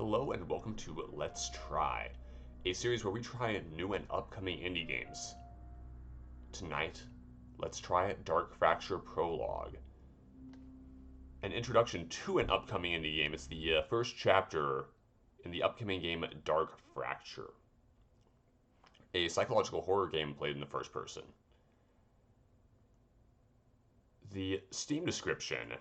Hello and welcome to Let's Try, a series where we try new and upcoming indie games. Tonight, let's try Dark Fracture Prologue. An introduction to an upcoming indie game. It's the first chapter in the upcoming game Dark Fracture, a psychological horror game played in the first person. The Steam description: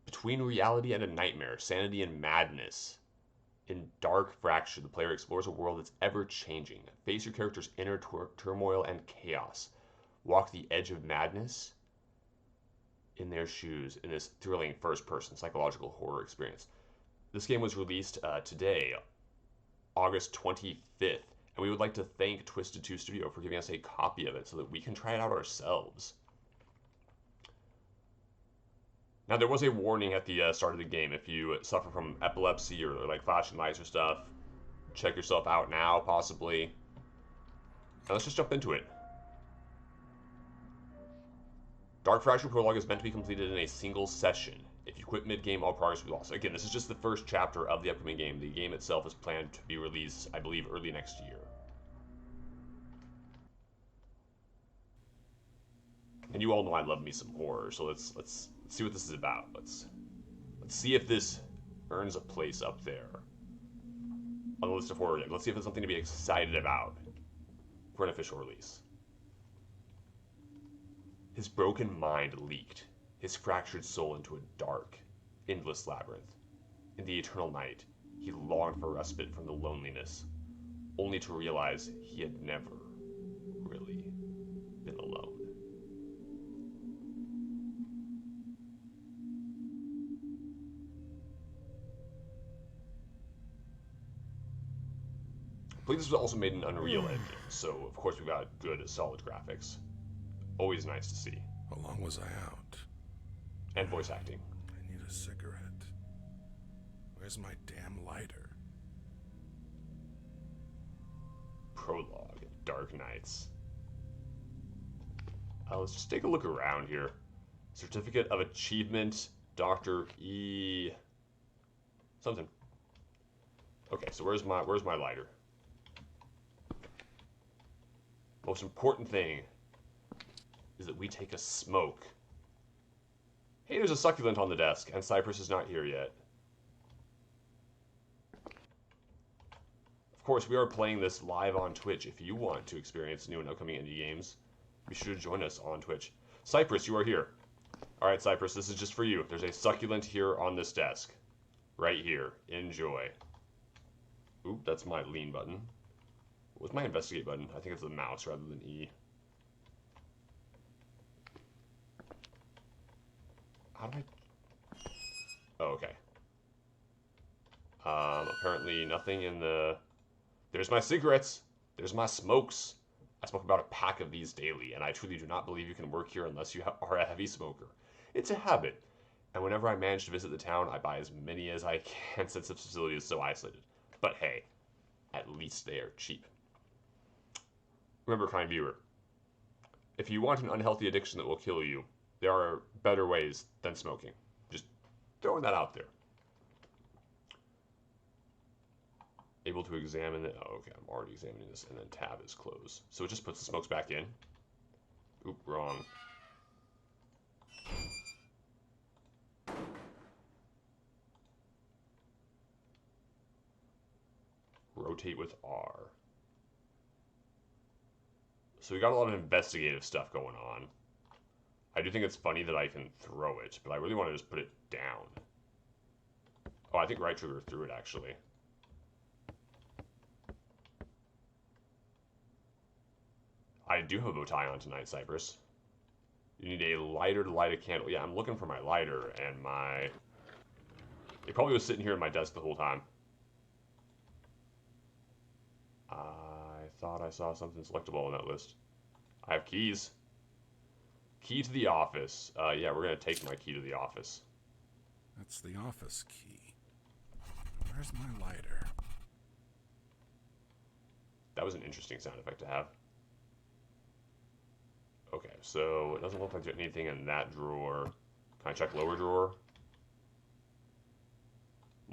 between reality and a nightmare, sanity and madness. In Dark Fracture, the player explores a world that's ever-changing. Face your character's inner turmoil and chaos. Walk the edge of madness in their shoes in this thrilling first-person psychological horror experience. This game was released today, August 25th, and we would like to thank Twisted 2 Studio for giving us a copy of it so that we can try it out ourselves. Now, there was a warning at the start of the game. If you suffer from epilepsy or like flashing lights or stuff, check yourself out now, possibly. Now, let's just jump into it. Dark Fracture Prologue is meant to be completed in a single session. If you quit mid-game, all progress will be lost. Again, this is just the first chapter of the upcoming game. The game itself is planned to be released, I believe, early next year. And you all know I love me some horror, so let's see what this is about. Let's see if this earns a place up there on the list of horror games. Let's see if it's something to be excited about for an official release. His broken mind leaked, his fractured soul into a dark, endless labyrinth. In the eternal night, he longed for respite from the loneliness, only to realize he had never really been alone. I believe this was also made in Unreal Engine, so of course we've got good, solid graphics. Always nice to see. How long was I out? And voice acting. I need a cigarette. Where's my damn lighter? Prologue, Dark Nights. Let's just take a look around here. Certificate of Achievement, Dr. E... something. Okay, so where's my lighter? Most important thing is that we take a smoke. Hey, there's a succulent on the desk, and Cypress is not here yet. Of course, we are playing this live on Twitch. If you want to experience new and upcoming indie games, be sure to join us on Twitch. Cypress, you are here. Alright, Cypress, this is just for you. There's a succulent here on this desk. Right here. Enjoy. Oop, that's my lean button. What's my investigate button? I think it's the mouse rather than E. How do I... oh, okay. Apparently nothing in the... there's my cigarettes! There's my smokes! I smoke about a pack of these daily, and I truly do not believe you can work here unless you are a heavy smoker. It's a habit, and whenever I manage to visit the town, I buy as many as I can since the facility is so isolated. But hey, at least they are cheap. Remember, kind viewer, if you want an unhealthy addiction that will kill you, there are better ways than smoking. Just throwing that out there. Able to examine it. Oh, okay, I'm already examining this, and then tab is closed. So it just puts the smokes back in. Oop, wrong. Rotate with R. So we got a lot of investigative stuff going on. I do think it's funny that I can throw it, but I really want to just put it down. Oh, I think right trigger threw it, actually. I do have a bow tie on tonight, Cypress. You need a lighter to light a candle. Yeah, I'm looking for my lighter, and my... it probably was sitting here at my desk the whole time. I thought I saw something selectable on that list. I have keys. Key to the office. Yeah, we're going to take my key to the office. That's the office key. Where's my lighter? That was an interesting sound effect to have. Okay, so it doesn't look like there's anything in that drawer. Can I check lower drawer?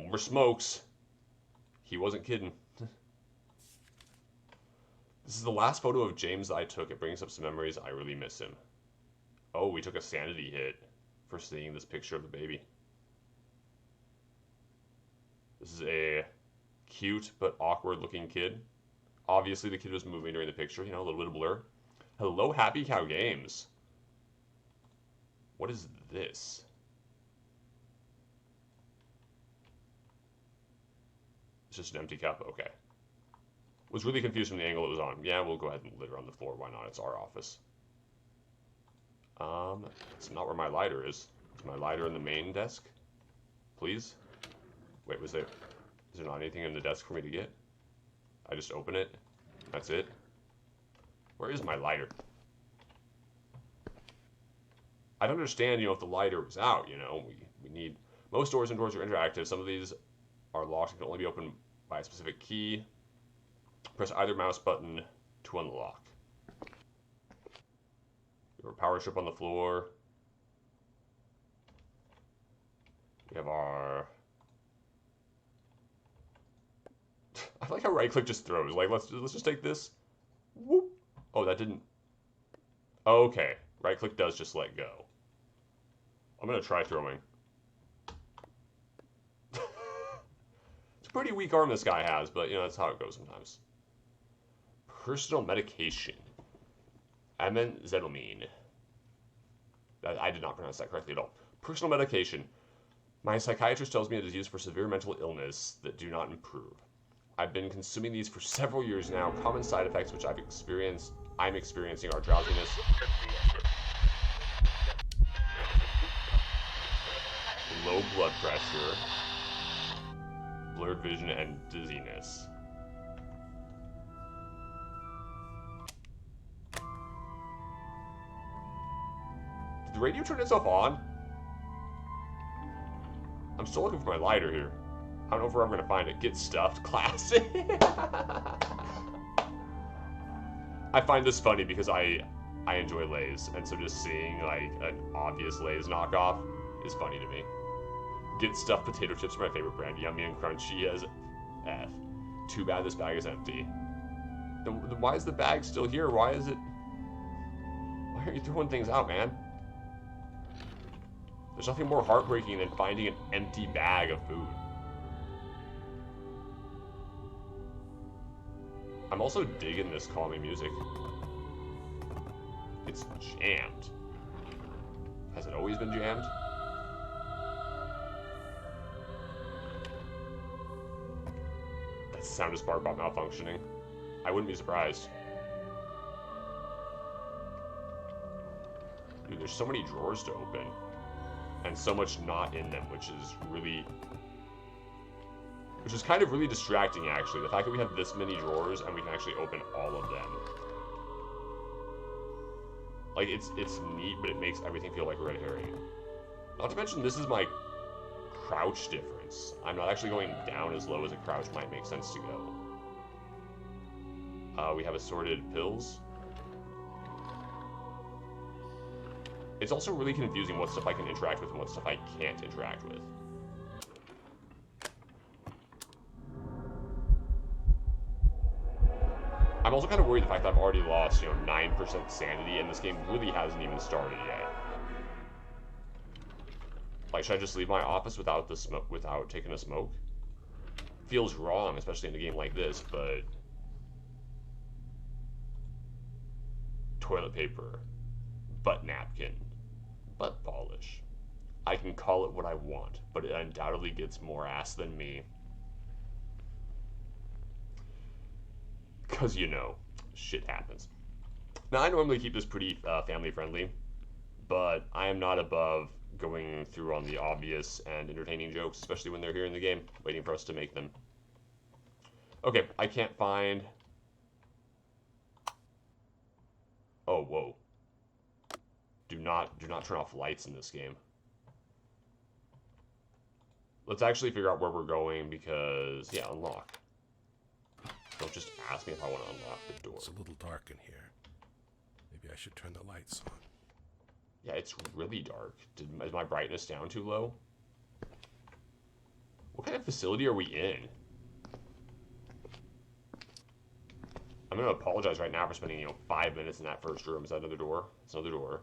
More smokes. He wasn't kidding. This is the last photo of James that I took. It brings up some memories. I really miss him. Oh, we took a sanity hit for seeing this picture of the baby. This is a cute but awkward looking kid. Obviously the kid was moving during the picture, you know, a little bit of blur. Hello, Happy Cow Games. What is this? It's just an empty cup? Okay. Was really confused from the angle it was on. Yeah, we'll go ahead and litter on the floor. Why not? It's our office. It's not where my lighter is. Is my lighter in the main desk? Please? Wait, is there not anything in the desk for me to get? I just open it? That's it? Where is my lighter? I'd understand, you know, if the lighter was out, you know. We need... Most doors and doors are interactive. Some of these are locked and can only be opened by a specific key. Press either mouse button to unlock. We have a power strip on the floor. We have our... I like how right click just throws. Like, let's just take this. Whoop. Oh, that didn't... Okay. Right click does just let go. I'm gonna try throwing. It's a pretty weak arm this guy has, but, you know, that's how it goes sometimes. Personal medication. Amethylamine. I did not pronounce that correctly at all. Personal medication. My psychiatrist tells me it is used for severe mental illness that do not improve. I've been consuming these for several years now. Common side effects which I'm experiencing are drowsiness, low blood pressure, blurred vision, and dizziness. Did the radio turn itself on? I'm still looking for my lighter here. I don't know where I'm going to find it. Get stuffed. Classic. I find this funny because I enjoy Lay's, and so just seeing like an obvious Lay's knockoff is funny to me. Get stuffed potato chips are my favorite brand. Yummy and crunchy as F. Too bad this bag is empty. Then why is the bag still here? Why is it... Why are you throwing things out, man? There's nothing more heartbreaking than finding an empty bag of food. I'm also digging this calming music. It's jammed. Has it always been jammed? That's the sound of SparkBot malfunctioning. I wouldn't be surprised. Dude, there's so many drawers to open. And so much not in them, which is kind of really distracting, actually. The fact that we have this many drawers and we can actually open all of them. Like, it's neat, but it makes everything feel like red herring. Not to mention, this is my crouch difference. I'm not actually going down as low as a crouch might make sense to go. We have assorted pills. It's also really confusing what stuff I can interact with and what stuff I can't interact with. I'm also kind of worried the fact that I've already lost, 9% sanity, and this game really hasn't even started yet. Like, should I just leave my office without taking a smoke? Feels wrong, especially in a game like this, but... Toilet paper. Butt napkin. Butt polish. I can call it what I want, but it undoubtedly gets more ass than me. Because, shit happens. Now, I normally keep this pretty family-friendly, but I am not above going through on the obvious and entertaining jokes, especially when they're here in the game, waiting for us to make them. Okay, I can't find... Oh, whoa. Do not turn off lights in this game. Let's actually figure out where we're going because, yeah, unlock. Don't just ask me if I want to unlock the door. It's a little dark in here. Maybe I should turn the lights on. Yeah, it's really dark. Is my brightness down too low? What kind of facility are we in? I'm going to apologize right now for spending, 5 minutes in that first room. Is that another door? It's another door.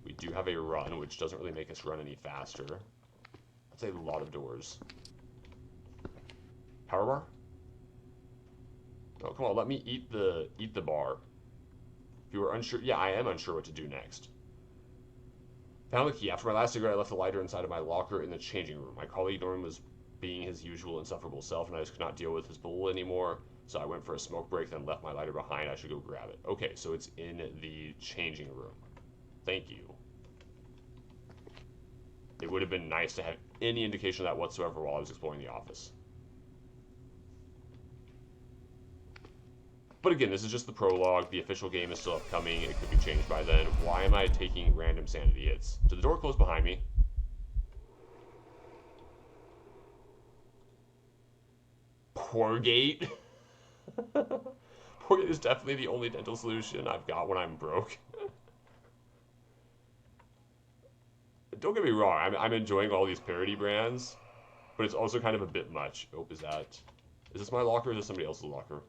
We do have a run, which doesn't really make us run any faster. That's a lot of doors. Power bar? Oh, come on, let me eat the bar. If you were unsure, yeah, I am unsure what to do next. Found the key. After my last cigarette, I left the lighter inside of my locker in the changing room. My colleague Norman was being his usual insufferable self, and I just could not deal with his bull anymore. So I went for a smoke break, then left my lighter behind. I should go grab it. Okay, so it's in the changing room. Thank you. It would have been nice to have any indication of that whatsoever while I was exploring the office. But again, this is just the prologue. The official game is still upcoming. It could be changed by then. Why am I taking random sanity hits? Did the door close behind me? Porgate? Porgate is definitely the only dental solution I've got when I'm broke. Don't get me wrong, I'm enjoying all these parody brands, but it's also kind of a bit much. Oh, is this my locker or is this somebody else's locker?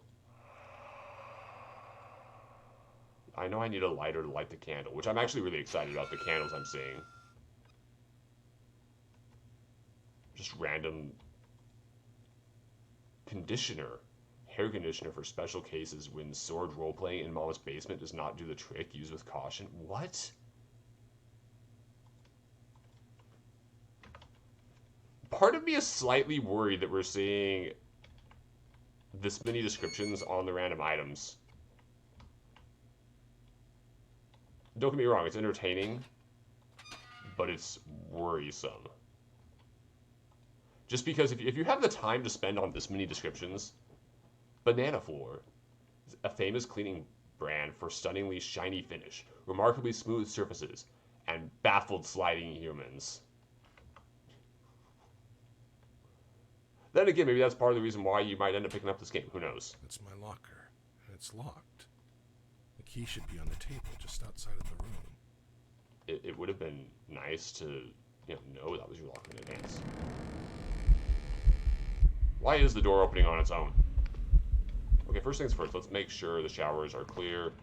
I know I need a lighter to light the candle, which I'm actually really excited about the candles I'm seeing. Just random conditioner. Hair conditioner for special cases when sword roleplaying in Mama's basement does not do the trick. Use with caution. What? Part of me is slightly worried that we're seeing this many descriptions on the random items. Don't get me wrong, it's entertaining, but it's worrisome. Just because if you have the time to spend on this many descriptions, Banana Floor is a famous cleaning brand for stunningly shiny finish, remarkably smooth surfaces, and baffled sliding humans. Then again, maybe that's part of the reason why you might end up picking up this game. Who knows? It's my locker, and it's locked. The key should be on the table just outside of the room. It would have been nice to, know that was your locker in advance. Why is the door opening on its own? Okay, first things first, let's make sure the showers are clear.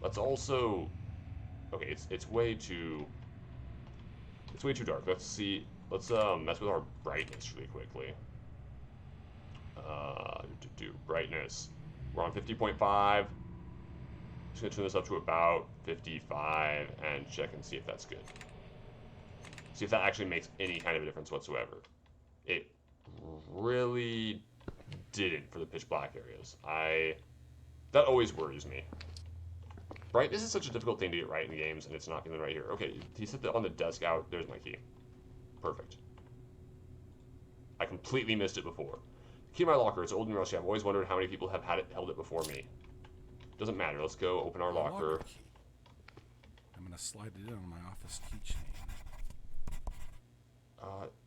Let's also... Okay, it's way too dark. Let's mess with our brightness really quickly. Brightness. We're on 50.5. Just gonna turn this up to about 55 and check and see if that's good. See if that actually makes any kind of a difference whatsoever. It really didn't for the pitch black areas. That always worries me. Brightness is such a difficult thing to get right in games, and it's not getting right here. Okay, he set on the desk out. There's my key. Perfect. I completely missed it before. Key to my locker. It's old and rusty. I've always wondered how many people have held it before me. Doesn't matter. Let's go open our locker. Key. I'm gonna slide it in on my office keychain.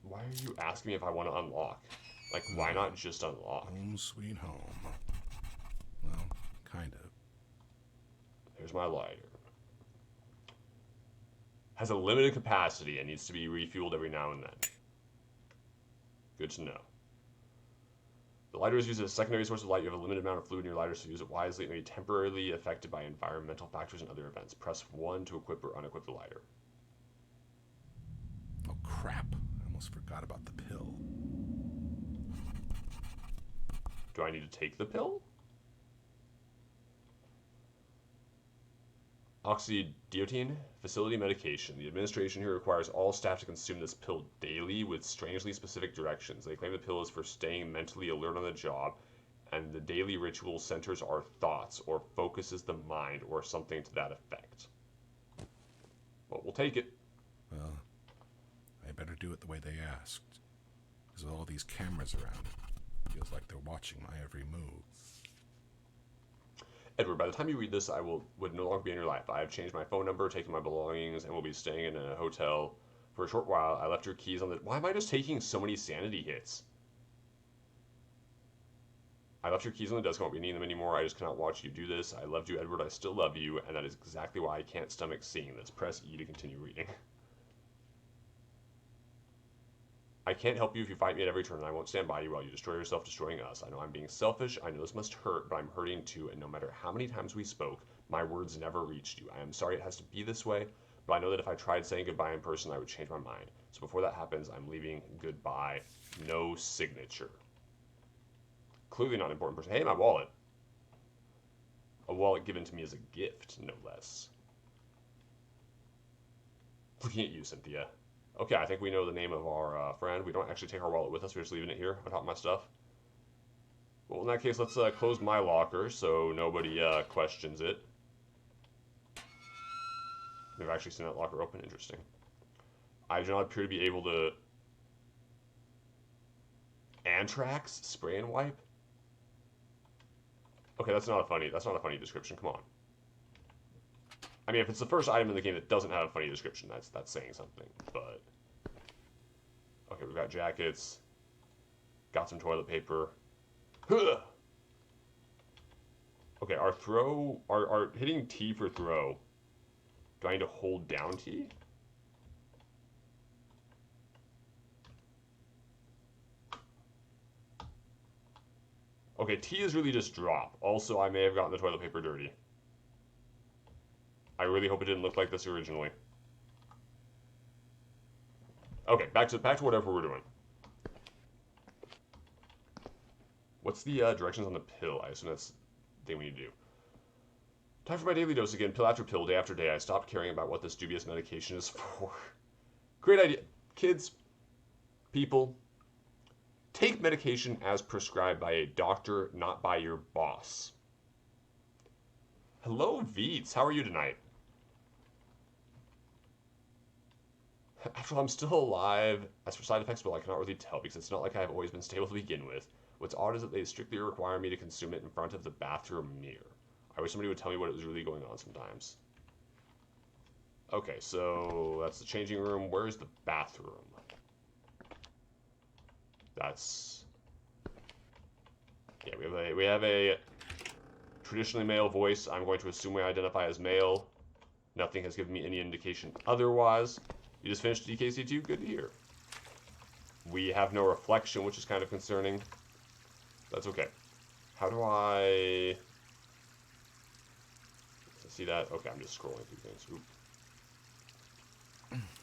Why are you asking me if I want to unlock? Like, why not just unlock? Home sweet home. Well, kind of. There's my lighter. Has a limited capacity and needs to be refueled every now and then. Good to know. The lighter is used as a secondary source of light. You have a limited amount of fluid in your lighter, so use it wisely. It may be temporarily affected by environmental factors and other events. Press 1 to equip or unequip the lighter. Oh, crap. I almost forgot about the pill. Do I need to take the pill? Oxydiotine, facility medication. The administration here requires all staff to consume this pill daily with strangely specific directions. They claim the pill is for staying mentally alert on the job, and the daily ritual centers our thoughts or focuses the mind or something to that effect. Well, we'll take it. Well, I better do it the way they asked. Because with all these cameras around, it feels like they're watching my every move. Edward, by the time you read this, I would no longer be in your life. I have changed my phone number, taken my belongings, and will be staying in a hotel for a short while. I left your keys on the... Why am I just taking so many sanity hits? I left your keys on the desk. I won't be needing them anymore. I just cannot watch you do this. I loved you, Edward. I still love you, and that is exactly why I can't stomach seeing this. Press E to continue reading. I can't help you if you fight me at every turn, and I won't stand by you while you destroy yourself, destroying us. I know I'm being selfish, I know this must hurt, but I'm hurting too, and no matter how many times we spoke, my words never reached you. I am sorry it has to be this way, but I know that if I tried saying goodbye in person, I would change my mind. So before that happens, I'm leaving goodbye. No signature. Clearly not an important person. Hey, my wallet. A wallet given to me as a gift, no less. Looking at you, Cynthia. Okay, I think we know the name of our friend. We don't actually take our wallet with us. We're just leaving it here on top of my stuff. Well, in that case, let's close my locker so nobody questions it. Never actually seen that locker open. Interesting. I do not appear to be able to... Anthrax? Spray and wipe? Okay, that's not a funny description. Come on. I mean, if it's the first item in the game that doesn't have a funny description, that's saying something. But okay, we've got jackets, got some toilet paper. Huh! Okay, our hitting T for throw. Do I need to hold down T? Okay, T is really just drop. Also, I may have gotten the toilet paper dirty. I really hope it didn't look like this originally. Okay, back to whatever we're doing. What's the directions on the pill? I assume that's the thing we need to do. Time for my daily dose again. Pill after pill, day after day. I stopped caring about what this dubious medication is for. Great idea. Kids, people, take medication as prescribed by a doctor, not by your boss. Hello, Veets. How are you tonight? After all, I'm still alive. As for side effects, well, I cannot really tell because it's not like I've always been stable to begin with. What's odd is that they strictly require me to consume it in front of the bathroom mirror. I wish somebody would tell me what was really going on sometimes. Okay, so that's the changing room. Where's the bathroom? That's... Yeah, we have a traditionally male voice. I'm going to assume we identify as male. Nothing has given me any indication otherwise. You just finished DKC2? Good to hear. We have no reflection, which is kind of concerning. That's okay. How do I... See that? Okay, I'm just scrolling through things. Oop.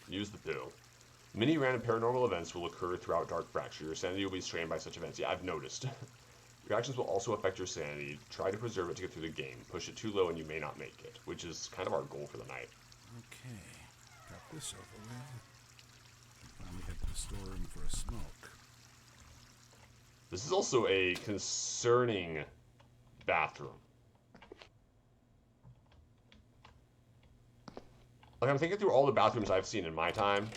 Use the pill. Many random paranormal events will occur throughout Dark Fracture. Your sanity will be strained by such events. Yeah, I've noticed. Your actions will also affect your sanity. Try to preserve it to get through the game. Push it too low and you may not make it, which is kind of our goal for the night. Okay, got this over with. Finally head to the storeroom for a smoke. This is also a concerning bathroom. Like, I'm thinking through all the bathrooms I've seen in my time.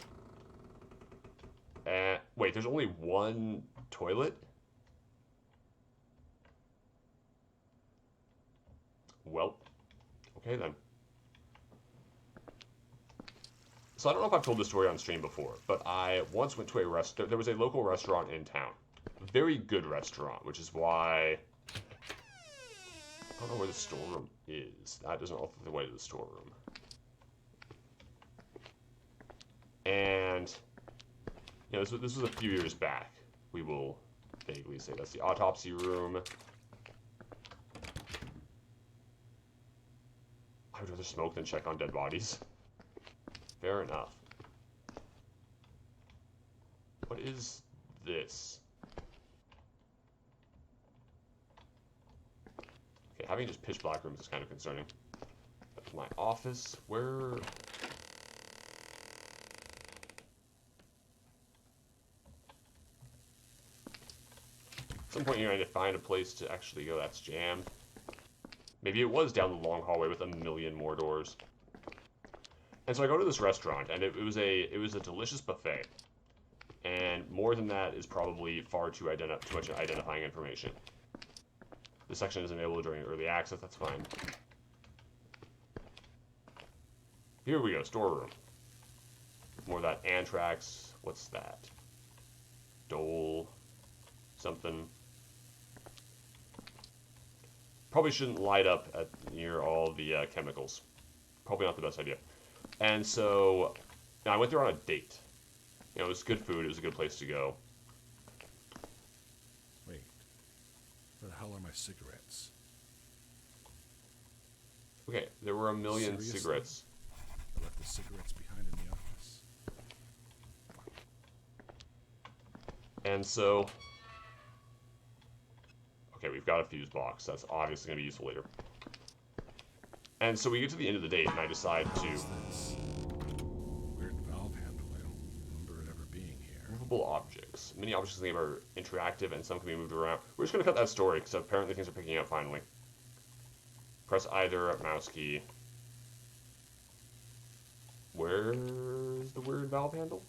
And wait, there's only one toilet? Well, okay then. So I don't know if I've told this story on stream before, but I once went to a there was a local restaurant in town. Very good restaurant, which is why... I don't know where the storeroom is. That doesn't offer the way to the storeroom. And, you know, this was a few years back. We will vaguely say that's the autopsy room. I would rather smoke than check on dead bodies. Fair enough. What is this? Okay, having just pitch black rooms is kind of concerning. That's my office. Where... At some point, I need to find a place to actually go that's jammed. Maybe it was down the long hallway with a million more doors. And so I go to this restaurant, and it was a delicious buffet. And more than that is probably far too much identifying information. This section isn't available during early access. That's fine. Here we go, storeroom. More of that anthrax. What's that? Dole. Something. Probably shouldn't light up near all the chemicals. Probably not the best idea. And so, now I went there on a date. You know, it was good food. It was a good place to go. Wait. Where the hell are my cigarettes? Okay, there were a million Seriously? cigarettes. I left the cigarettes behind in the office. And so... Okay, we've got a fuse box. That's obviously going to be useful later. And so we get to the end of the date, and I decide to... What's this? Weird valve handle. I don't remember it ever being here. Movable objects. Many objects in the game are interactive, and some can be moved around. We're just going to cut that story, because apparently things are picking up finally. Press either mouse key. Where's the weird valve handle?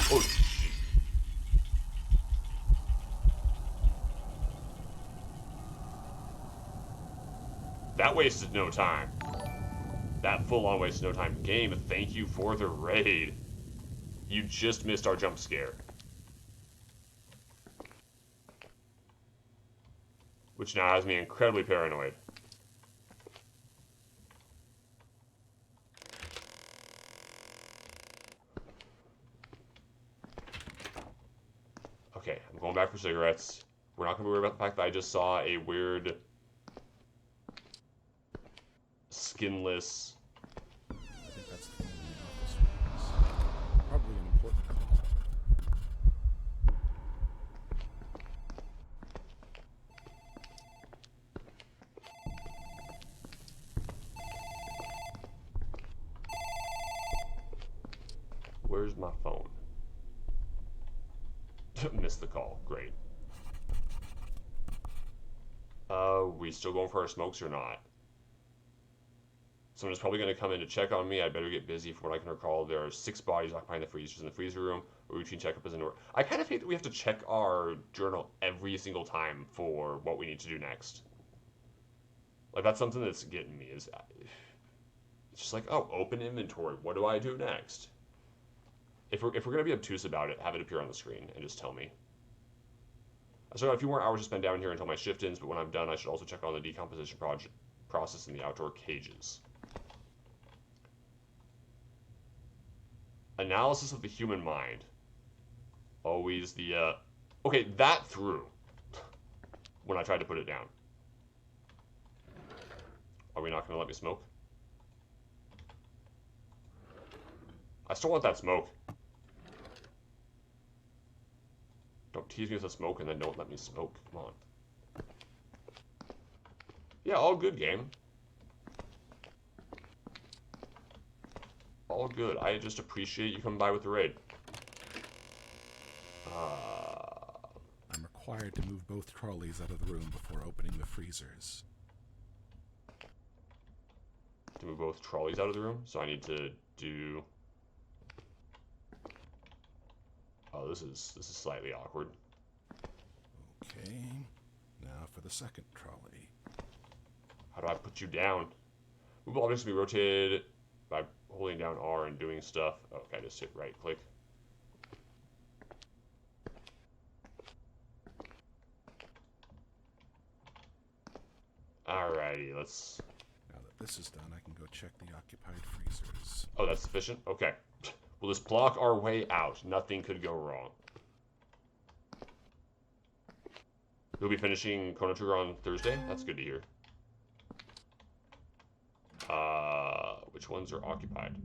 Oh, shit. That wasted no time. That full-on wasted no time. Game, thank you for the raid. You just missed our jump scare. Which now has me incredibly paranoid. Okay, I'm going back for cigarettes. We're not going to worry about the fact that I just saw a weird... skinless... I think that's the phone in the office. Probably an important call. Where's my phone? Missed the call. Great. We still going for our smokes or not? Someone's probably going to come in to check on me. I better get busy. From what I can recall, there are 6 bodies occupying the freezers in the freezer room. A routine checkup is in order. I kind of hate that we have to check our journal every single time for what we need to do next. Like, that's something that's getting me. Is it's just like, oh, open inventory. What do I do next? If we're going to be obtuse about it, have it appear on the screen and just tell me. I still got a few more hours to spend down here until my shift ends, but when I'm done, I should also check on the decomposition process in the outdoor cages. Analysis of the human mind. Always the, okay, that threw when I tried to put it down. Are we not going to let me smoke? I still want that smoke. Don't tease me with the smoke and then don't let me smoke. Come on. Yeah, all good, game. All good. I just appreciate you coming by with the raid. I'm required to move both trolleys out of the room before opening the freezers. To move both trolleys out of the room, so I need to do... Oh, this is slightly awkward. Okay, now for the second trolley. How do I put you down? Move objects to be rotated by holding down R and doing stuff. Oh, okay, I just hit right click. Alrighty, let's... Now that this is done, I can go check the occupied freezers. Oh, that's sufficient? Okay. We'll just block our way out. Nothing could go wrong. You'll be finishing Chrono Trigger on Thursday? That's good to hear. Which ones are occupied?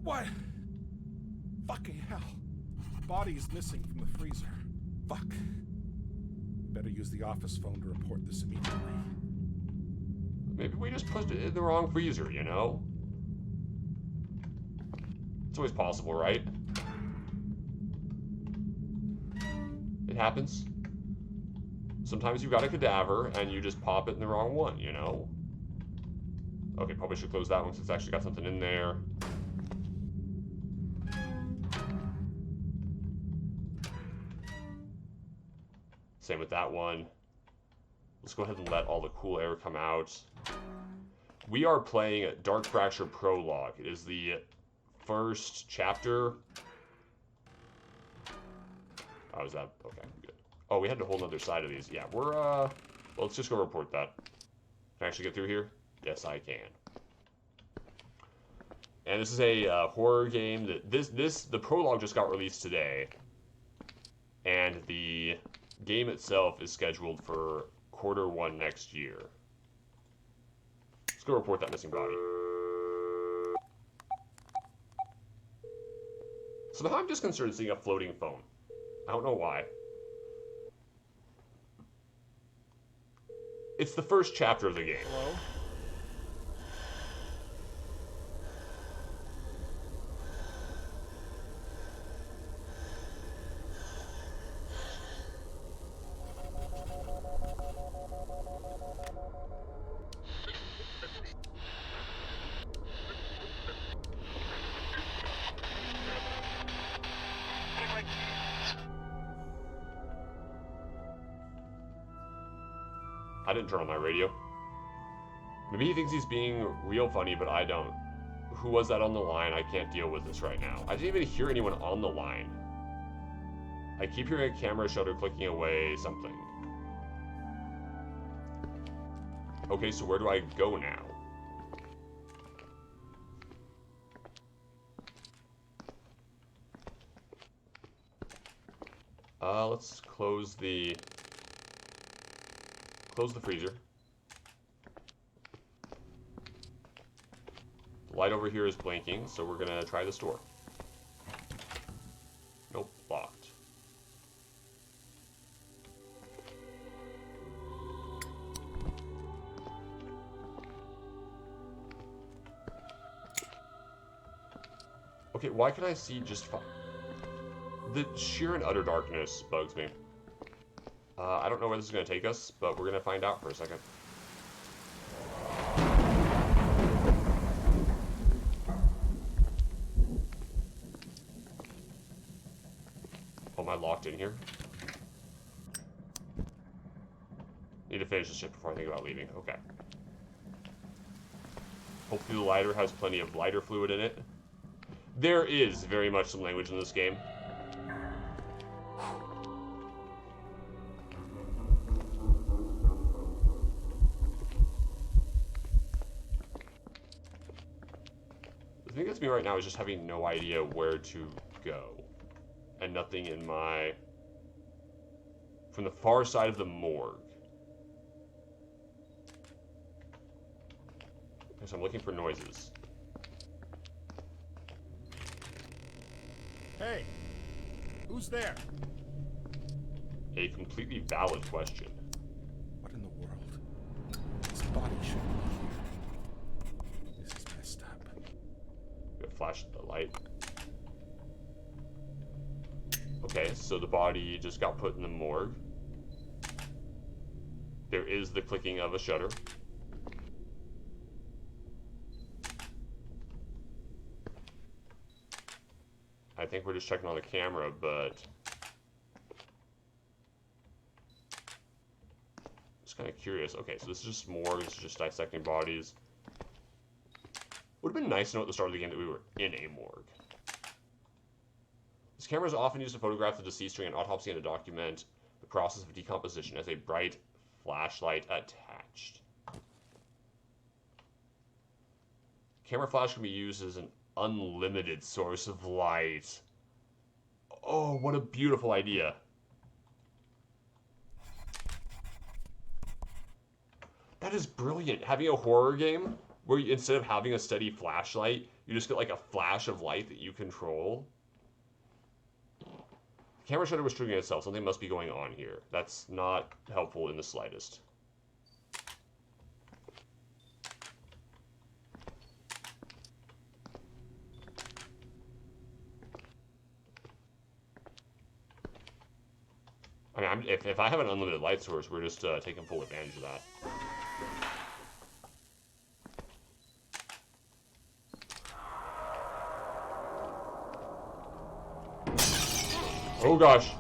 What? Fucking hell. Body is missing from the freezer. Fuck. Better use the office phone to report this immediately. Maybe we just put it in the wrong freezer, you know? It's always possible, right? It happens. Sometimes you've got a cadaver and you just pop it in the wrong one, you know? Okay, probably should close that one since it's actually got something in there. Same with that one. Let's go ahead and let all the cool air come out. We are playing Dark Fracture Prologue. It is the first chapter. Oh, is that... Okay, good. Oh, we had a whole other side of these. Yeah, we're, well, let's just go report that. Can I actually get through here? Yes, I can. And this is a horror game that the prologue just got released today, and the game itself is scheduled for Q1 next year. Let's go report that missing body. Somehow I'm disconcerted seeing a floating phone. I don't know why. It's the first chapter of the game. Hello? I didn't turn on my radio. Maybe he thinks he's being real funny, but I don't. Who was that on the line? I can't deal with this right now. I didn't even hear anyone on the line. I keep hearing a camera shutter clicking away something. Okay, so where do I go now? Let's close the freezer. The light over here is blinking, so we're gonna try the store. Nope, locked. Okay, why can I see just fine? The sheer and utter darkness bugs me. I don't know where this is going to take us, but we're going to find out for a second. Oh, am I locked in here? Need to finish this shit before I think about leaving. Okay. Hopefully the lighter has plenty of lighter fluid in it. There is very much some language in this game. The thing that's me right now is just having no idea where to go. And nothing in my... From the far side of the morgue. Okay, so I'm looking for noises. Hey, who's there? A completely valid question. What in the world? This body shouldn't be here. This is messed up. Flash the light. Okay, so the body just got put in the morgue. There is the clicking of a shutter. I think we're just checking on the camera, but just kind of curious. Okay, so this is just morgue. This is just dissecting bodies. Would have been nice to know at the start of the game that we were in a morgue. This camera is often used to photograph the deceased during an autopsy and to document the process of decomposition as a bright flashlight attached. Camera flash can be used as an unlimited source of light. Oh, what a beautiful idea. That is brilliant. Having a horror game where you, instead of having a steady flashlight, you just get like a flash of light that you control. The camera shutter was triggering itself. Something must be going on here. That's not helpful in the slightest. I mean, if I have an unlimited light source, we're just taking full advantage of that. Oh gosh.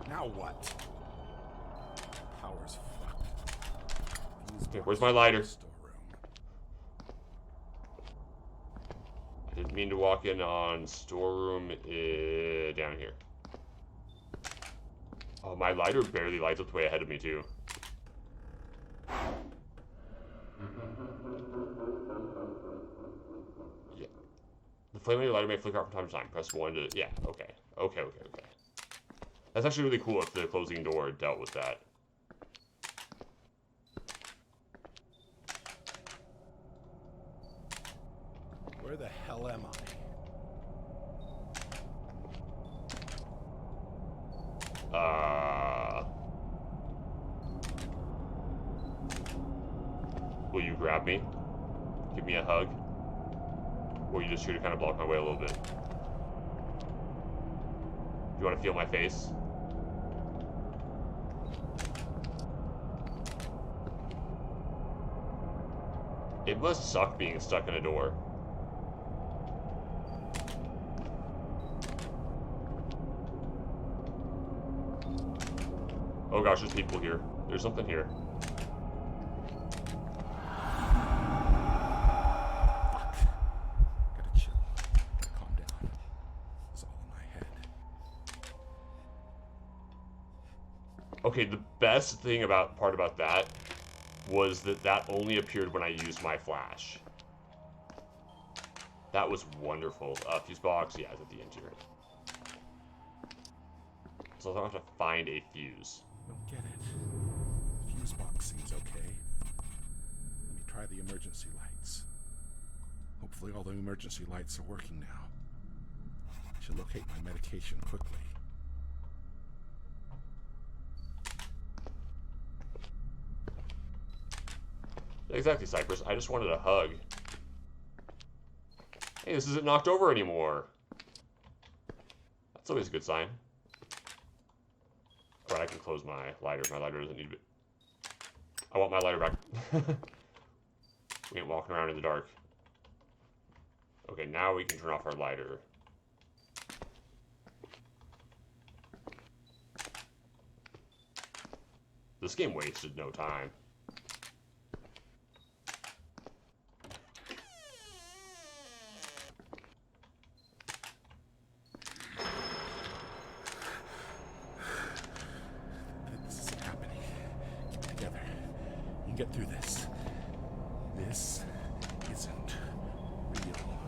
Now what? Power's fucked. Okay, where's my lighter? Storeroom. I didn't mean to walk in on storeroom down here. Oh, my lighter barely lights up the way ahead of me, too. flame on your lighter may flicker out from time to time. Press 1 to... Yeah, okay. Okay. That's actually really cool if the closing door dealt with that. Where the hell am I? Will you grab me? Give me a hug? Or are you just here to kind of block my way a little bit? Do you want to feel my face? It must suck being stuck in a door. Oh gosh, there's people here. There's something here. Fuck. Gotta chill. Calm down. It's all in my head. Okay, the best thing part about that was that only appeared when I used my flash. That was wonderful. Fuse box, yeah, it's at the end here. So I don't have to find a fuse. Don't get it. The fuse box seems okay. Let me try the emergency lights. Hopefully all the emergency lights are working now. I should locate my medication quickly. Exactly, Cypress. I just wanted a hug. Hey, this isn't knocked over anymore. That's always a good sign. Right, I can close my lighter. My lighter doesn't need it. I want my lighter back. We ain't walking around in the dark. Okay, now we can turn off our lighter. This game wasted no time. Get through this. This isn't real.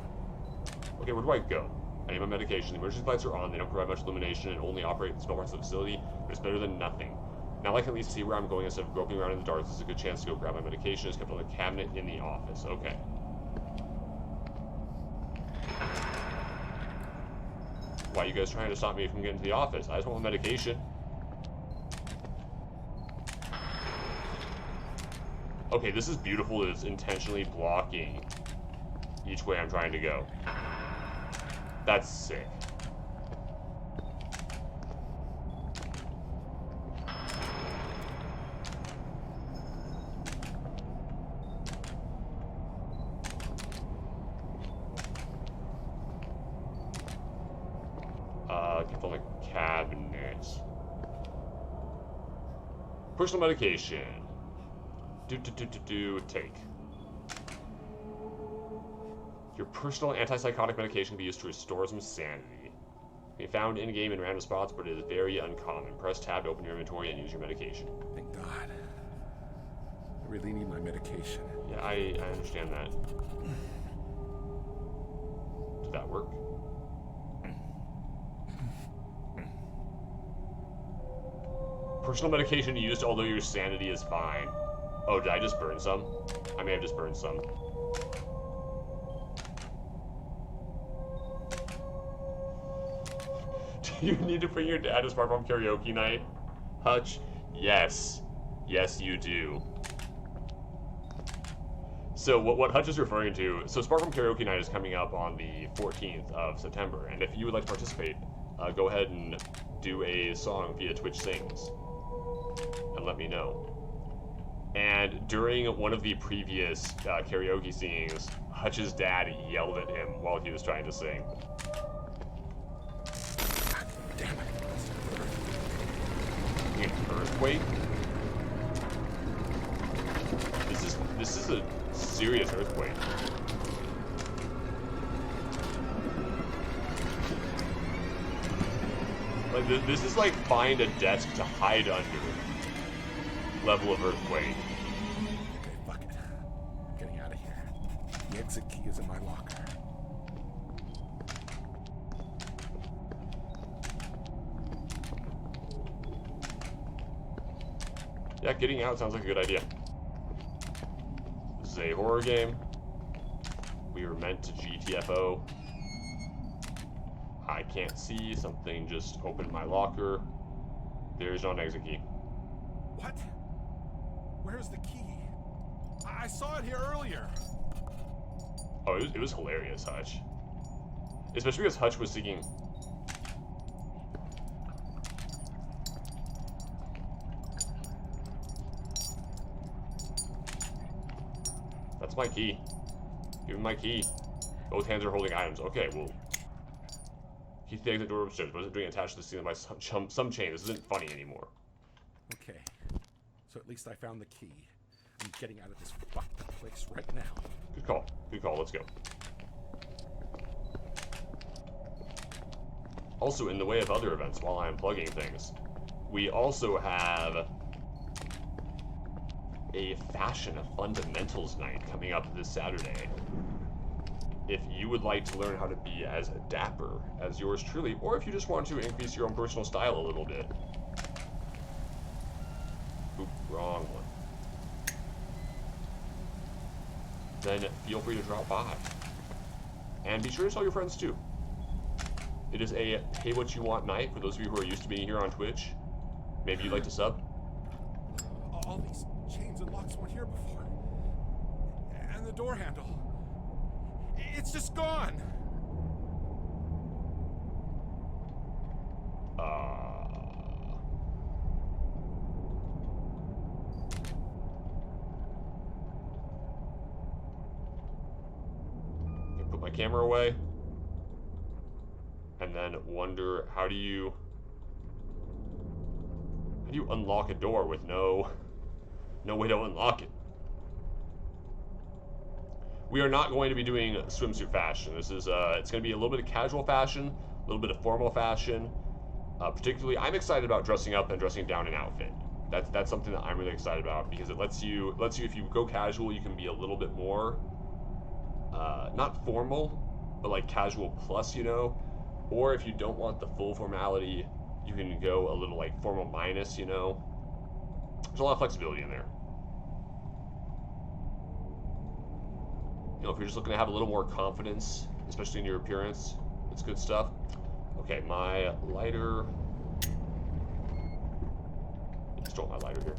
Okay, where do I go? I need my medication. The emergency lights are on. They don't provide much illumination and only operate in small parts of the facility, but it's better than nothing. Now I can at least see where I'm going instead of groping around in the dark. This is a good chance to go grab my medication. It's kept on the cabinet in the office. Okay. Why are you guys trying to stop me from getting to the office? I just want my medication. Okay, this is beautiful. It's intentionally blocking each way I'm trying to go. That's sick. Kept on the cabinet. Personal medication. Take. Your personal antipsychotic medication can be used to restore some sanity. It can be found in-game in random spots, but it is very uncommon. Press tab to open your inventory and use your medication. Thank God. I really need my medication. Yeah, I understand that. Did that work? Personal medication used, although your sanity is fine. Oh, did I just burn some? I may have just burned some. Do you need to bring your dad to Smart Bomb Karaoke night? Hutch? Yes. Yes, you do. So what Hutch is referring to, so Smart Bomb Karaoke night is coming up on the 14th of September, and if you would like to participate, go ahead and do a song via Twitch Sings, and let me know. And during one of the previous karaoke singings, Hutch's dad yelled at him while he was trying to sing. Damn it. An earthquake? This is a serious earthquake. Like this is like find a desk to hide under level of earthquake. Okay, fuck it. I'm getting out of here. The exit key is in my locker. Yeah, getting out sounds like a good idea. This is a horror game. We were meant to GTFO. I can't see. Something just opened my locker. There is no exit key. What? Where's the key? I saw it here earlier. Oh, it was hilarious, Hutch. Especially because Hutch was singing. That's my key. Give me my key. Both hands are holding items. Okay, well. He takes the door upstairs. What is it doing attached to the ceiling by some chain? This isn't funny anymore. Okay. So at least I found the key. I'm getting out of this fucked up place right now. Good call. Good call. Let's go. Also, in the way of other events, while I'm plugging things, we also have a Fashion Fundamentals night coming up this Saturday. If you would like to learn how to be as dapper as yours truly, or if you just want to increase your own personal style a little bit. Oop, wrong one. Then feel free to drop by. And be sure to tell your friends too. It is a pay what you want night for those of you who are used to being here on Twitch. Maybe you'd like to sub. All these chains and locks weren't here before. And the door handle. It's just gone. Put my camera away. And then wonder how do you unlock a door with no way to unlock it? We are not going to be doing swimsuit fashion. This is it's going to be a little bit of casual fashion, a little bit of formal fashion. Particularly, I'm excited about dressing up and dressing down an outfit. That's something that I'm really excited about because it lets you if you go casual, you can be a little bit more not formal, but like casual plus, you know. Or if you don't want the full formality, you can go a little like formal minus, you know. There's a lot of flexibility in there. You know, if you're just looking to have a little more confidence, especially in your appearance, it's good stuff. Okay, my lighter. I stole my lighter here.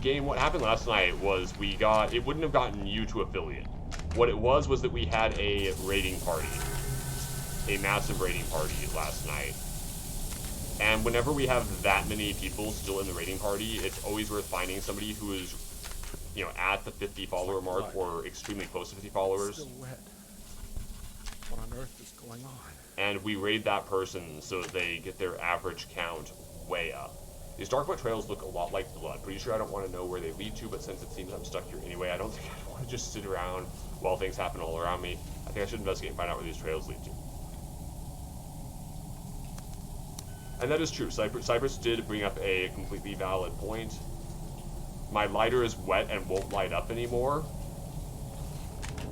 Game, what happened last night was it wouldn't have gotten you to affiliate. What it was that we had a raiding party. A massive raiding party last night. And whenever we have that many people still in the raiding party, it's always worth finding somebody who is, you know, at the 50 follower mark or extremely close to 50 followers. Still wet. What on earth is going on? And we raid that person so that they get their average count way up. These dark wet trails look a lot like blood. Pretty sure I don't want to know where they lead to, but since it seems I'm stuck here anyway, I don't think I want to just sit around while things happen all around me. I think I should investigate and find out where these trails lead to. And that is true. Cypress did bring up a completely valid point. My lighter is wet and won't light up anymore.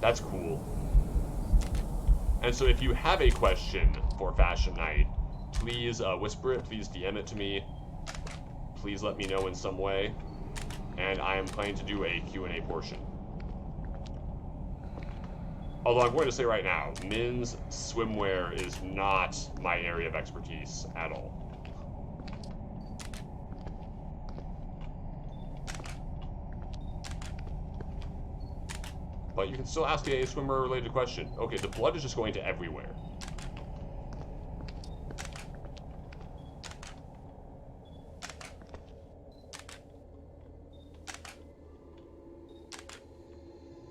That's cool. And so if you have a question for Fashion Night, please whisper it, please DM it to me. Please let me know in some way. And I am planning to do a Q&A portion. Although I'm going to say right now, men's swimwear is not my area of expertise at all. But you can still ask a swimmer-related question. Okay, the blood is just going to everywhere.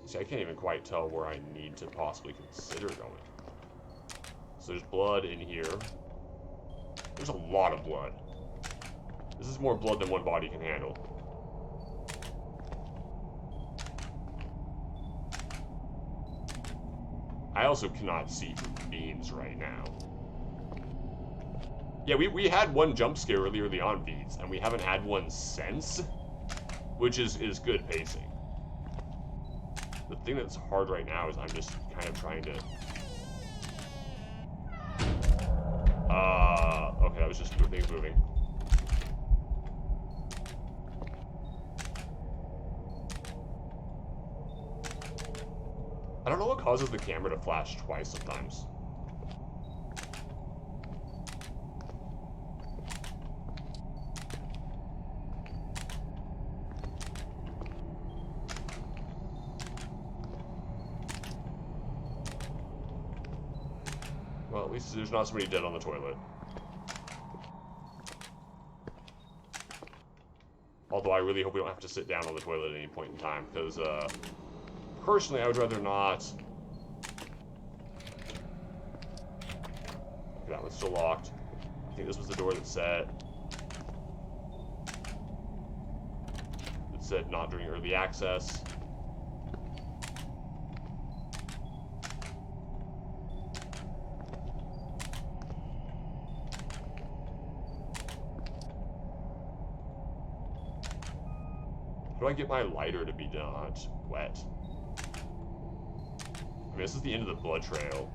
See, I can't even quite tell where I need to possibly consider going. So there's blood in here. There's a lot of blood. This is more blood than one body can handle. I also cannot see beans right now. Yeah, we had one jump scare really early on, Beats, and we haven't had one since, which is good pacing. The thing that's hard right now is I'm just kind of trying to... Okay. Okay, that was just things moving. I don't know what causes the camera to flash twice sometimes. Well, at least there's not somebody dead on the toilet. Although I really hope we don't have to sit down on the toilet at any point in time, because, personally, I would rather not. Okay, that one's still locked. I think this was the door that said not during early access. How do I get my lighter to be not wet? I mean, this is the end of the blood trail.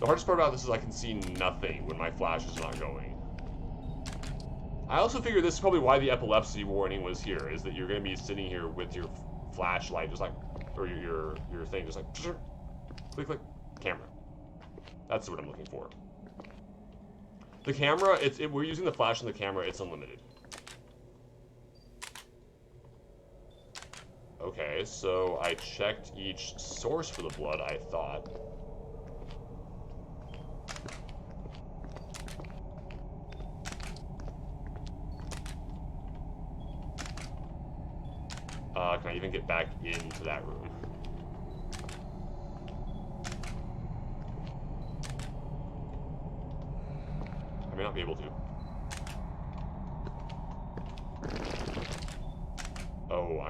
The hardest part about this is I can see nothing when my flash is not going. I also figure this is probably why the epilepsy warning was here, is that you're going to be sitting here with your flashlight, just like, or your thing, just like, click, click, camera. That's what I'm looking for. The camera, we're using the flash on the camera, it's unlimited. Okay, so I checked each source for the blood, I thought. Can I even get back into that room? I may not be able to. Oh,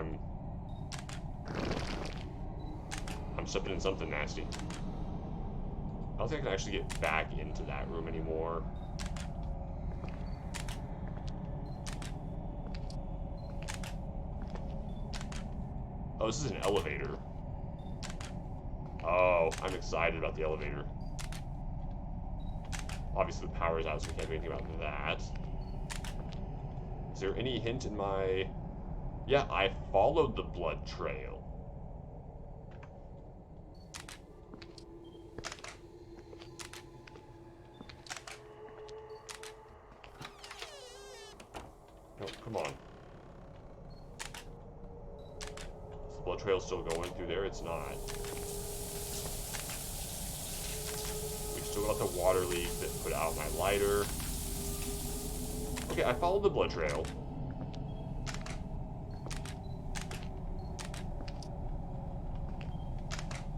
I'm stepping in something nasty. I don't think I can actually get back into that room anymore. Oh, this is an elevator. Oh, I'm excited about the elevator. Obviously the power is out, so we can't do anything about that. Is there any hint in my... Yeah, I followed the blood trail. No, come on. Blood trail's still going through there? It's not. We still got the water leak that put out my lighter. Okay, I followed the blood trail.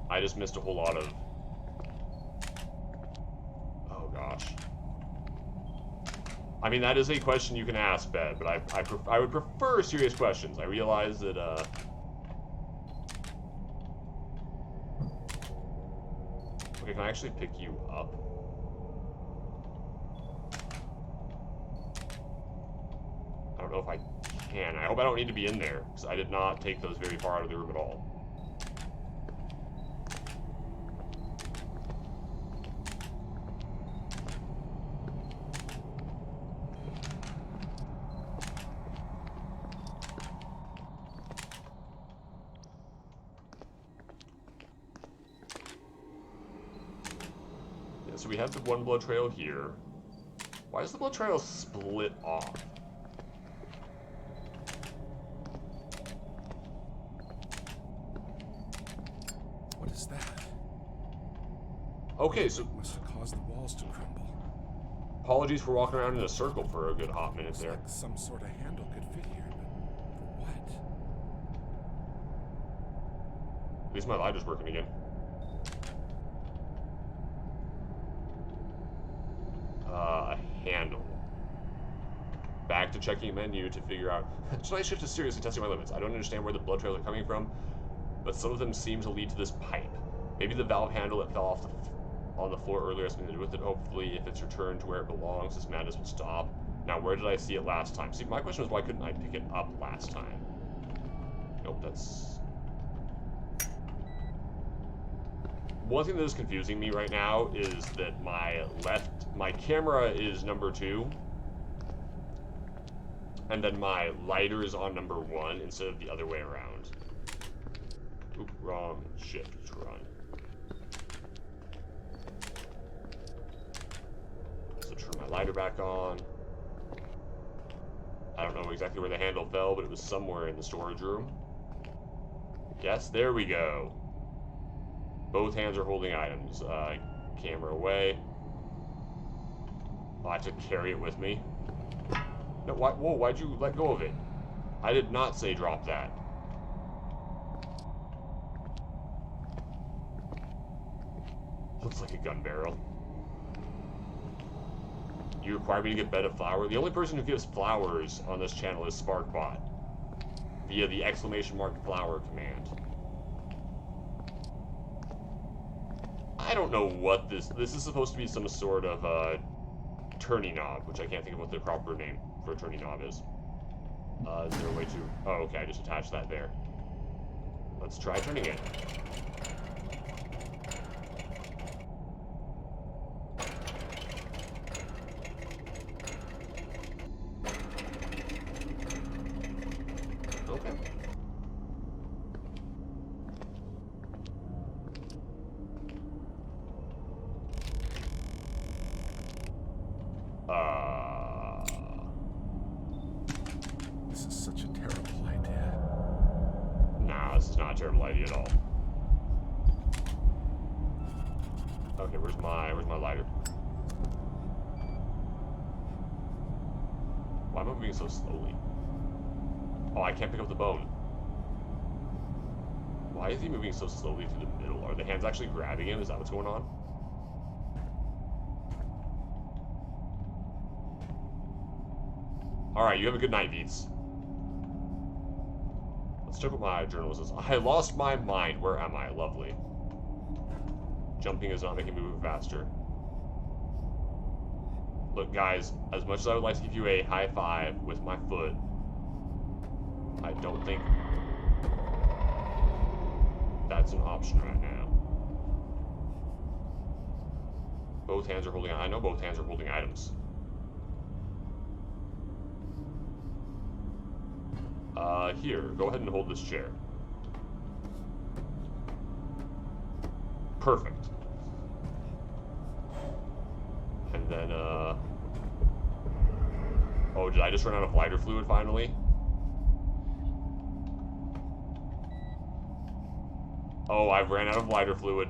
I just missed a whole lot of... Oh, gosh. I mean, that is a question you can ask, Bed, but I would prefer serious questions. I realize that, Okay, can I actually pick you up? I don't know if I can. I hope I don't need to be in there, because I did not take those very far out of the room at all. So we have the one blood trail here. Why does the blood trail split off? What is that? Okay, so... Must have caused the walls to crumble. Apologies for walking around in a circle for a good hot minute there. Like some sort of handle could fit here, but for what? At least my lighter's working again. Handle. Back to checking menu to figure out... Tonight's shift is seriously testing my limits. I don't understand where the blood trails are coming from, but some of them seem to lead to this pipe. Maybe the valve handle that fell on the floor earlier has something to do with it. Hopefully, if it's returned to where it belongs, this madness will stop. Now, where did I see it last time? See, my question was, why couldn't I pick it up last time? Nope, that's... One thing that is confusing me right now is that my camera is number 2, and then my lighter is on number 1 instead of the other way around. Oop, wrong. Shift to run. So turn my lighter back on. I don't know exactly where the handle fell, but it was somewhere in the storage room. Yes, there we go. Both hands are holding items. Camera away. Oh, I have to carry it with me. No, why? Whoa, why'd you let go of it? I did not say drop that. Looks like a gun barrel. You require me to get a bed of flour? The only person who gives flowers on this channel is SparkBot via the !flower command. I don't know what this is supposed to be some sort of turning knob, which I can't think of what the proper name for a turning knob is. Is there a way to... Oh, okay, I just attached that there. Let's try turning it. Okay. This is such a terrible idea. Nah, this is not a terrible idea at all. Okay, where's my lighter? Why am I moving so slowly? Oh, I can't pick up the bone. Why is he moving so slowly through the middle? Are the hands actually grabbing him? Is that what's going on? Alright, you have a good night, Beats. Let's check what my journal says. I lost my mind. Where am I? Lovely. Jumping is not making me move faster. Look, guys, as much as I would like to give you a high five with my foot, I don't think that's an option right now. Both hands are holding... I know both hands are holding items. Here, go ahead and hold this chair. Perfect. And then, oh, did I just run out of lighter fluid finally? Oh, I've ran out of lighter fluid.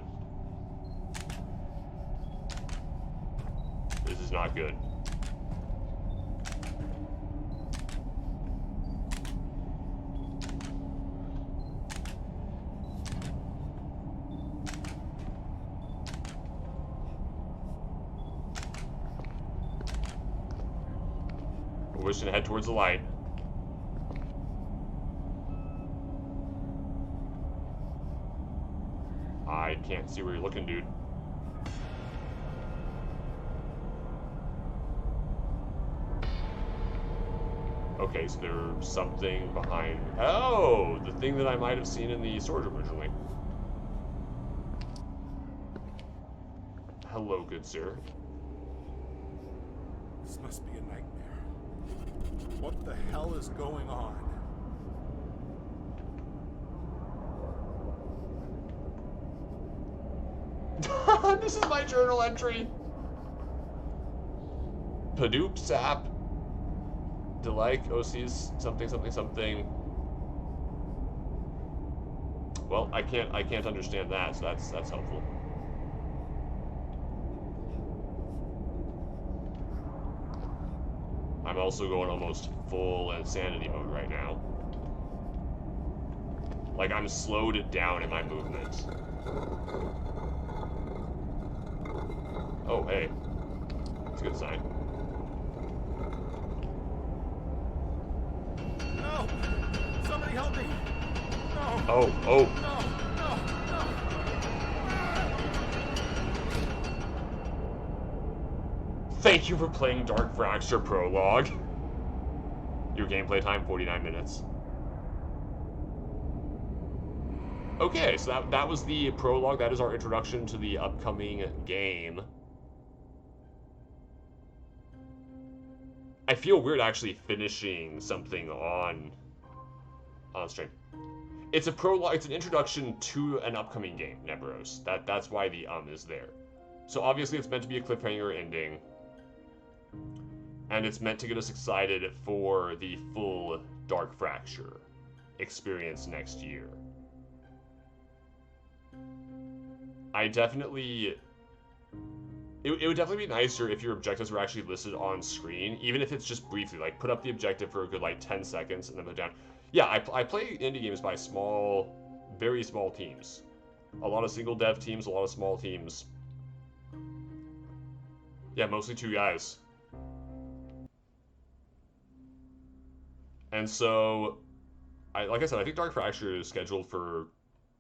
This is not good. We're wishing to head towards the light. I can't see where you're looking, dude. Okay, so there's something behind... Oh! The thing that I might have seen in the storage room originally. Hello, good sir. This must be a nightmare. What the hell is going on? This is my journal entry. Padoop sap. Delike OC's something something something. Well, I can't understand that, so that's helpful. I'm also going almost full insanity mode right now. Like, I'm slowed down in my movement. Oh, hey. That's a good sign. No! Somebody help me! No! Oh, oh. No! No! No! Thank you for playing Dark Fracture Prologue. Your gameplay time, 49 minutes. Okay, so that was the prologue. That is our introduction to the upcoming game. I feel weird actually finishing something on stream. It's a prologue. It's an introduction to an upcoming game, Nebros. That's why the is there. So obviously it's meant to be a cliffhanger ending, and it's meant to get us excited for the full Dark Fracture experience next year. I definitely... It would definitely be nicer if your objectives were actually listed on screen, even if it's just briefly. Like, put up the objective for a good, 10 seconds and then put it down. Yeah, I play indie games by very small teams. A lot of single dev teams, a lot of small teams. Yeah, mostly 2 guys. And so, like I said, I think Dark Fracture is scheduled for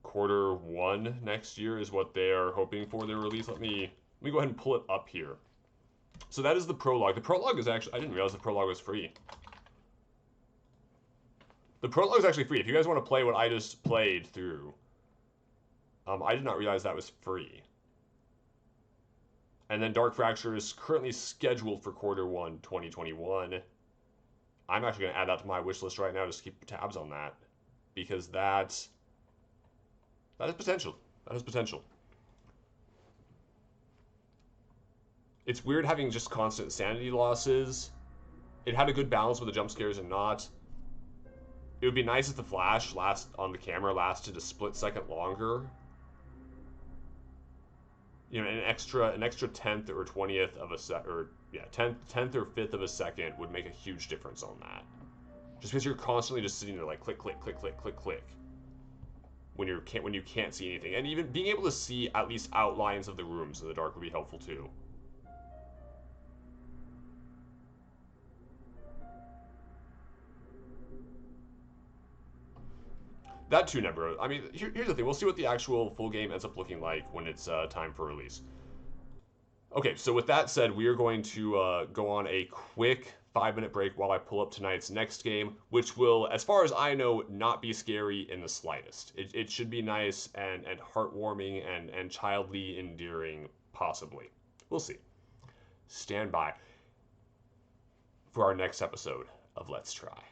Q1 next year is what they're hoping for their release. Let me go ahead and pull it up here. So that is the prologue. The prologue is actually... I didn't realize the prologue was free. The prologue is actually free. If you guys want to play what I just played through, I did not realize that was free. And then Dark Fracture is currently scheduled for Q1 2021. I'm actually going to add that to my wish list right now, just to keep tabs on that, because that is potential. That is potential. It's weird having just constant sanity losses. It had a good balance with the jump scares and not. It would be nice if the flash on the camera lasted a split second longer. You know, an extra 10th or 20th of a sec, or yeah, 10th or 5th of a second would make a huge difference on that. Just because you're constantly just sitting there like click, click, click, click, click, click. When you can't see anything, and even being able to see at least outlines of the rooms in the dark would be helpful too. That too, Nebro. I mean, here's the thing. We'll see what the actual full game ends up looking like when it's time for release. Okay, so with that said, we are going to go on a quick 5-minute break while I pull up tonight's next game, which will, as far as I know, not be scary in the slightest. It should be nice and heartwarming and childly endearing, possibly. We'll see. Stand by for our next episode of Let's Try.